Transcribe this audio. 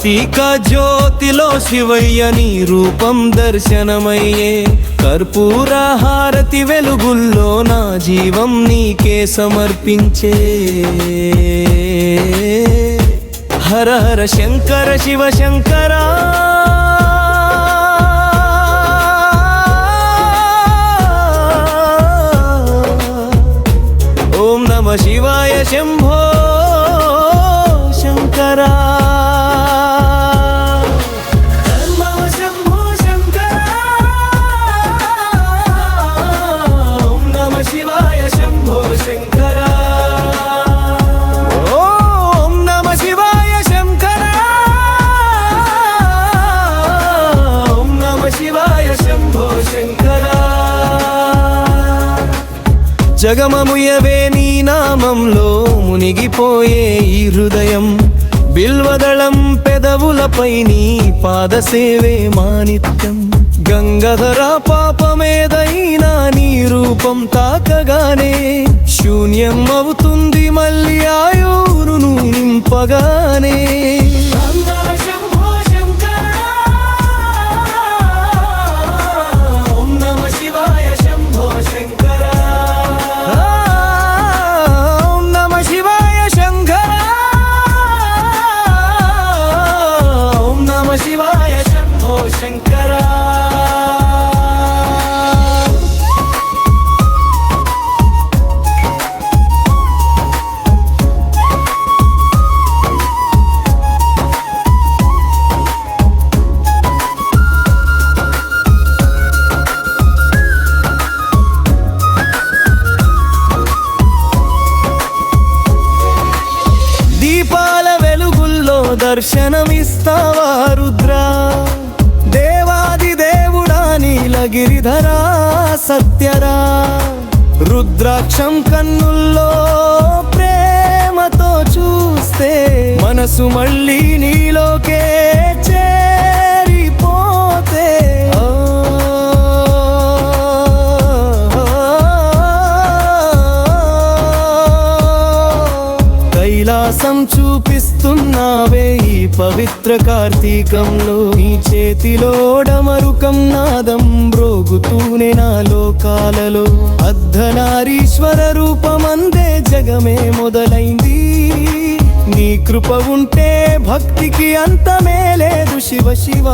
కార్తీక జ్యోతిలో శివయ్య నీ రూపం దర్శనమయ్యే కర్పూర హారతి వెలుగుల్లో నా జీవం నీకే సమర్పించే హర హర శంకర శివ శంకర ఓం నమ శివాయ శంభో శంకర జగమముయవే నీ నామంలో మునిగిపోయే ఈ హృదయం బిల్వదళం పెదవులపై నీ పాదసేవే మానిత్యం గంగాధర పాపమేదైనా నీ రూపం తాకగానే శూన్యం అవుతుంది మళ్ళీ ఆయువును నింపగానే దీపాల వెలుగుల్లో దర్శనమిస్తావా రుద్రా దేవాది దేవుడా నీలగిరిధరా సత్యరా రుద్రాక్షం కన్నుల్లో ప్రేమతో చూస్తే మనసు మళ్ళీ నీలోకే చేరిపోతే కైలాసం చూపిస్తున్నావే ఈ పవిత్ర కార్తీకంలో నీ చేతిలో డమరుకం నాదం బ్రోగుతూనే నా లోకాలలో అర్ధనారీశ్వర రూపమందే జగమే మొదలైంది నీ కృప ఉంటే భక్తికి అంతమే లేదు శివ శివ